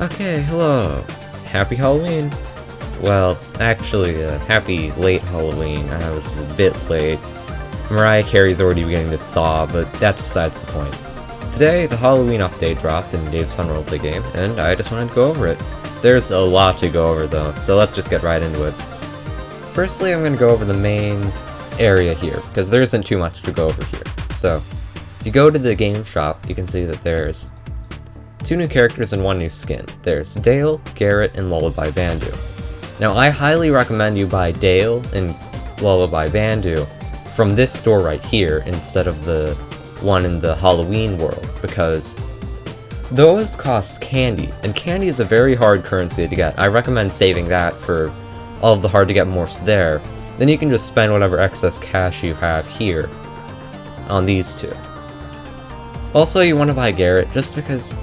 Okay, hello. Happy Halloween. Well, actually, happy late Halloween. I was a bit late. Mariah Carey's already beginning to thaw, but that's besides the point. Today, the Halloween update dropped in Dave's Fun Roleplay game, and I just wanted to go over it. There's a lot to go over though, so let's just get right into it. Firstly, I'm going to go over the main area here, because there isn't too much to go over here. So, if you go to the game shop, you can see that there's 2 new characters and 1 new skin. There's Dale, Garret, and Lullaby Bandu. Now, I highly recommend you buy Dale and Lullaby Bandu from this store right here instead of the one in the Halloween world, because those cost candy, and candy is a very hard currency to get. I recommend saving that for all of the hard to get morphs there. Then you can just spend whatever excess cash you have here on these 2. Also, you want to buy Garret, just because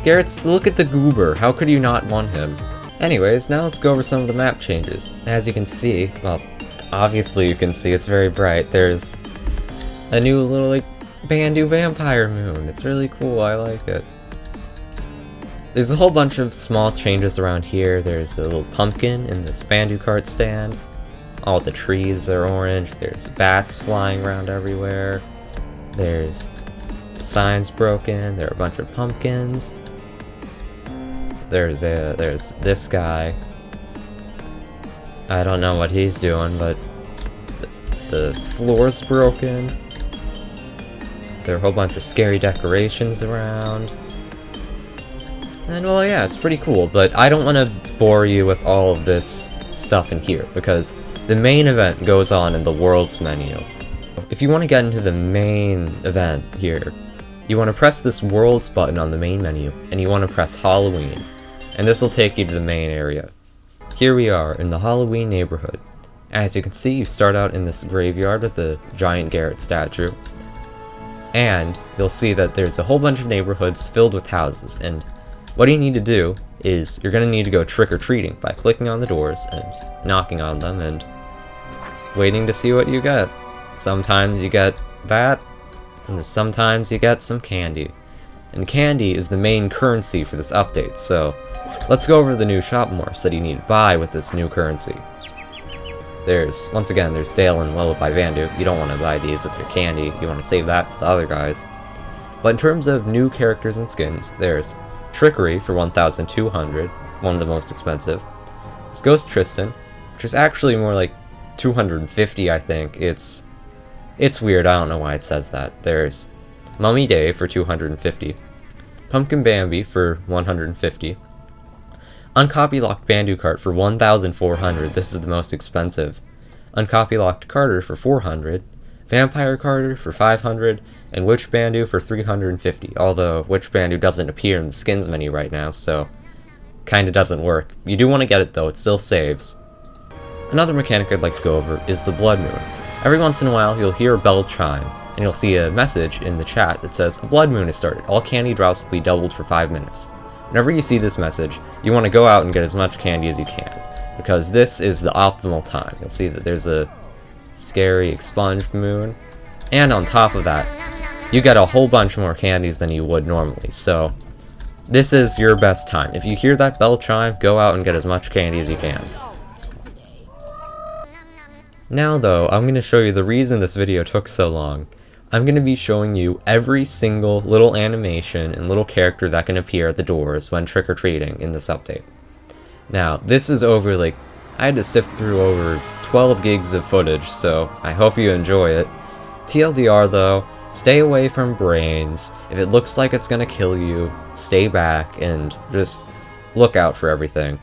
look at the goober, how could you not want him? Anyways, now let's go over some of the map changes. As you can see, well, obviously you can see it's very bright, there's a new little, like, bandu vampire moon. It's really cool, I like it. There's a whole bunch of small changes around here. There's a little pumpkin in this bandu cart stand. All the trees are orange, there's bats flying around everywhere. There's signs broken, there are a bunch of pumpkins. There's this guy. I don't know what he's doing, but the floor's broken. There are a whole bunch of scary decorations around. And well, yeah, it's pretty cool, but I don't want to bore you with all of this stuff in here, because the main event goes on in the Worlds menu. If you want to get into the main event here, you want to press this Worlds button on the main menu, and you want to press Halloween, and this will take you to the main area. Here we are in the Halloween neighborhood. As you can see, you start out in this graveyard with the giant Garret statue, and you'll see that there's a whole bunch of neighborhoods filled with houses, and what you need to do is you're going to need to go trick-or-treating by clicking on the doors and knocking on them and waiting to see what you get. Sometimes you get that, and sometimes you get some candy. And candy is the main currency for this update, so let's go over the new shop morphs that you need to buy with this new currency. Once again, there's Dale and Lullaby Bandu. You don't want to buy these with your candy, you want to save that for the other guys. But in terms of new characters and skins, there's Trickery for 1,200, one of the most expensive. There's Ghost Tristan, which is actually more like 250, I think. It's weird, I don't know why it says that. There's Mummy Day for 250, Pumpkin Bambi for 150, Uncopy Locked Bandu Cart for 1,400, this is the most expensive, Uncopy Locked Carter for 400, Vampire Carter for 500, and Witch Bandu for 350, although Witch Bandu doesn't appear in the skins menu right now, so kinda doesn't work. You do want to get it though, it still saves. Another mechanic I'd like to go over is the Blood Moon. Every once in a while you'll hear a bell chime, and you'll see a message in the chat that says, "A blood moon has started. All candy drops will be doubled for 5 minutes." Whenever you see this message, you want to go out and get as much candy as you can, because this is the optimal time. You'll see that there's a scary expunged moon, and on top of that, you get a whole bunch more candies than you would normally, so this is your best time. If you hear that bell chime, go out and get as much candy as you can. Now though, I'm going to show you the reason this video took so long. I'm going to be showing you every single little animation and little character that can appear at the doors when trick-or-treating in this update. Now, this is over, I had to sift through over 12 gigs of footage, so I hope you enjoy it. TLDR though, stay away from brains. If it looks like it's gonna kill you, stay back and just look out for everything.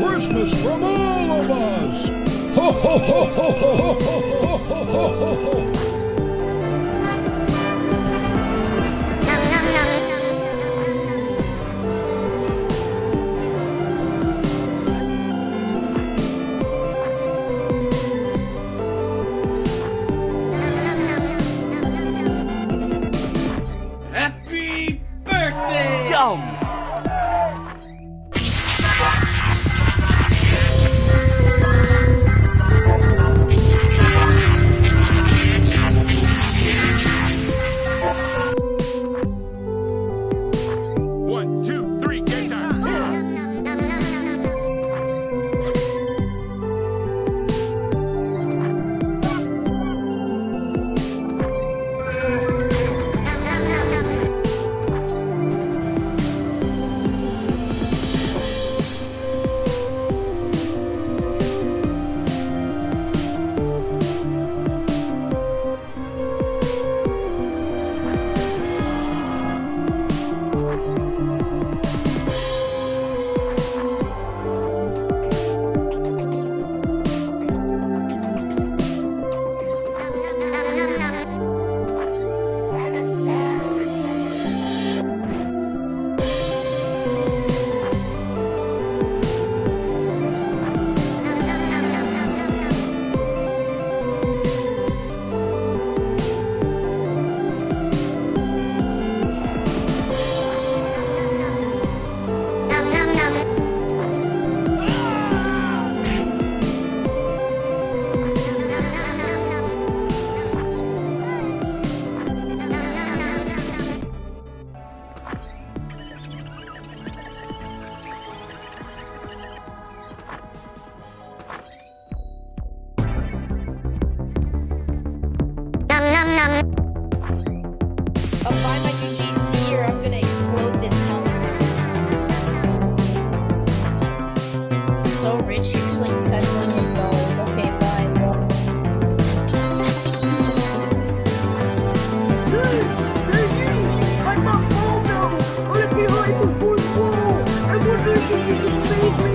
Christmas from all of us! Ho ho ho ho ho ho ho ho ho ho! Happy birthday! Yum! One, two, three, game time! I'll find my UGC or I'm gonna explode this house. I'm so rich, here's like $10 million. Okay, bye. Well, I'm not Baldo! I'm behind the fourth wall! I wonder if you can save me!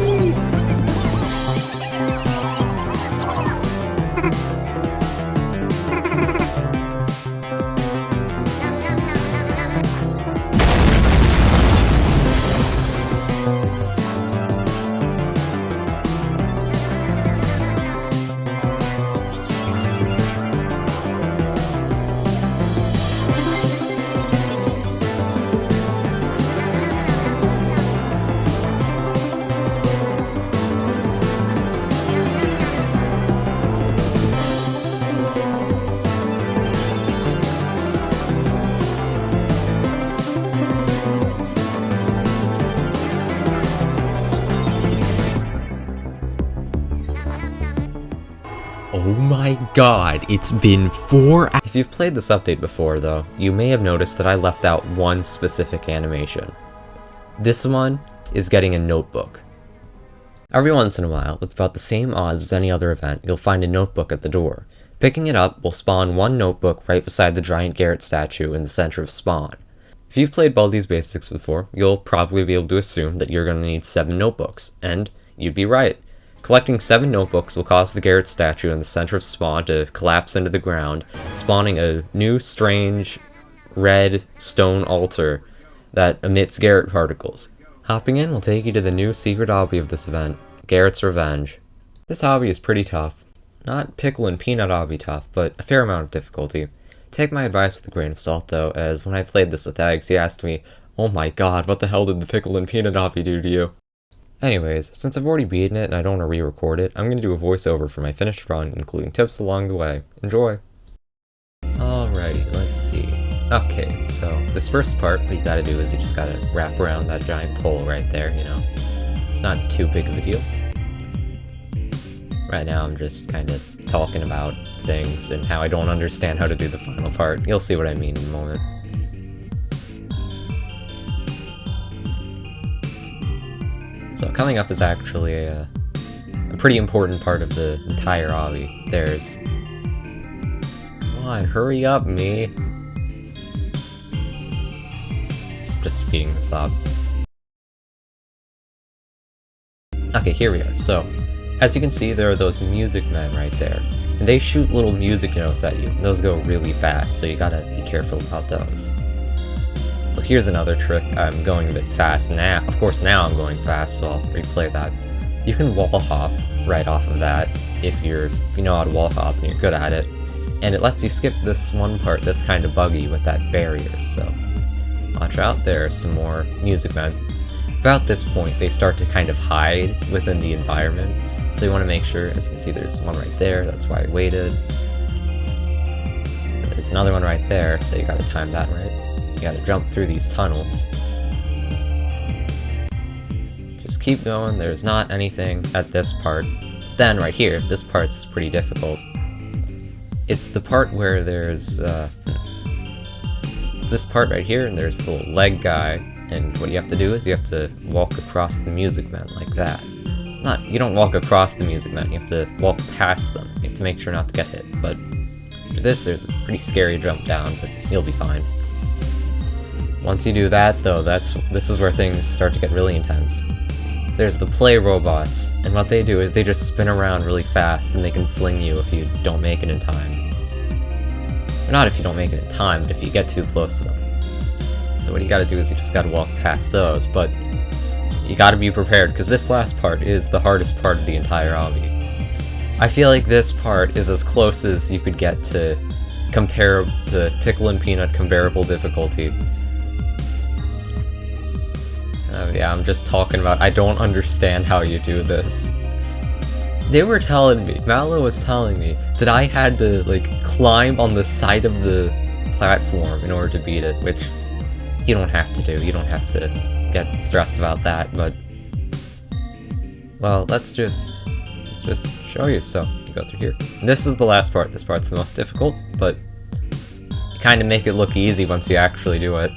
Oh my god, it's been 4 hours. If you've played this update before though, you may have noticed that I left out one specific animation. This one is getting a notebook. Every once in a while, with about the same odds as any other event, you'll find a notebook at the door. Picking it up will spawn one notebook right beside the giant Garret statue in the center of spawn. If you've played Baldi's Basics before, you'll probably be able to assume that you're going to need 7 notebooks, and you'd be right. Collecting 7 notebooks will cause the Garret statue in the center of spawn to collapse into the ground, spawning a new strange red stone altar that emits Garret particles. Hopping in will take you to the new secret obby of this event, Garret's Revenge. This obby is pretty tough. Not pickle and peanut obby tough, but a fair amount of difficulty. Take my advice with a grain of salt though, as when I played this with Eggs, he asked me, "Oh my god, what the hell did the pickle and peanut obby do to you?" Anyways, since I've already beaten it and I don't want to re-record it, I'm going to do a voiceover for my finished run, including tips along the way. Enjoy! Alrighty, let's see. Okay, so this first part, what you gotta do is you just gotta wrap around that giant pole right there, you know. It's not too big of a deal. Right now I'm just kind of talking about things and how I don't understand how to do the final part. You'll see what I mean in a moment. So coming up is actually a pretty important part of the entire obby. There's... Come on, hurry up, me! Just speeding this up. Okay, here we are. So, as you can see, there are those music men right there. And they shoot little music notes at you. And those go really fast, so you gotta be careful about those. So here's another trick. I'm going a bit fast now. Of course, now I'm going fast, so I'll replay that. You can wall hop right off of that if you know how to wall hop and you're good at it. And it lets you skip this one part that's kind of buggy with that barrier, so watch out. There are some more music men. About this point, they start to kind of hide within the environment, so you want to make sure, as you can see, there's one right there, that's why I waited. There's another one right there, so you gotta time that right. You gotta jump through these tunnels. Just keep going, there's not anything at this part. Then, right here, this part's pretty difficult. It's the part where there's, this part right here, and there's the little leg guy, and what you have to do is you have to walk across the music men like that. You don't walk across the music men, you have to walk past them. You have to make sure not to get hit, but for this, there's a pretty scary jump down, but you'll be fine. Once you do that, though, this is where things start to get really intense. There's the play robots, and what they do is they just spin around really fast, and they can fling you if you don't make it in time. Or not if you don't make it in time, but if you get too close to them. So what you gotta do is you just gotta walk past those, but you gotta be prepared, because this last part is the hardest part of the entire obby. I feel like this part is as close as you could get to compare to Pickle and Peanut comparable difficulty. Yeah, I'm just talking about I don't understand how you do this. They were telling me, Mallow was telling me, that I had to, like, climb on the side of the platform in order to beat it, which you don't have to do. You don't have to get stressed about that, but... well, let's just show you. So, you go through here. And this is the last part. This part's the most difficult, but you kind of make it look easy once you actually do it.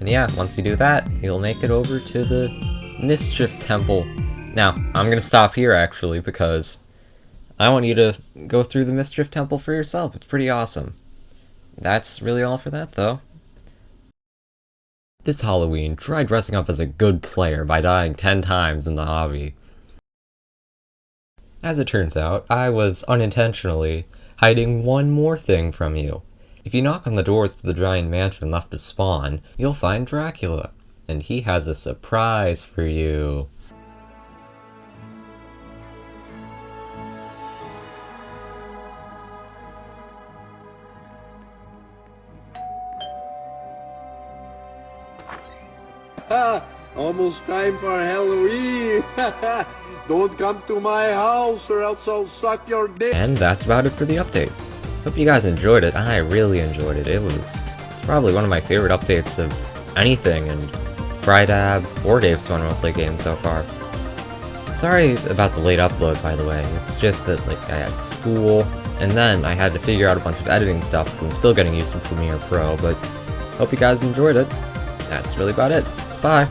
And yeah, once you do that, you'll make it over to the Mischief Temple. Now, I'm gonna stop here actually, because I want you to go through the Mischief Temple for yourself. It's pretty awesome. That's really all for that, though. This Halloween, try dressing up as a good player by dying 10 times in the obby. As it turns out, I was unintentionally hiding one more thing from you. If you knock on the doors to the giant mansion left of spawn, you'll find Dracula, and he has a surprise for you. Almost time for Halloween. Don't come to my house or else I'll suck your dick. And that's about it for the update. Hope you guys enjoyed it. I really enjoyed it. It's probably one of my favorite updates of anything in Frydab or Dave's Fun Roleplay game so far. Sorry about the late upload, by the way. It's just that, like, I had school, and then I had to figure out a bunch of editing stuff, because I'm still getting used to Premiere Pro, but hope you guys enjoyed it. That's really about it. Bye!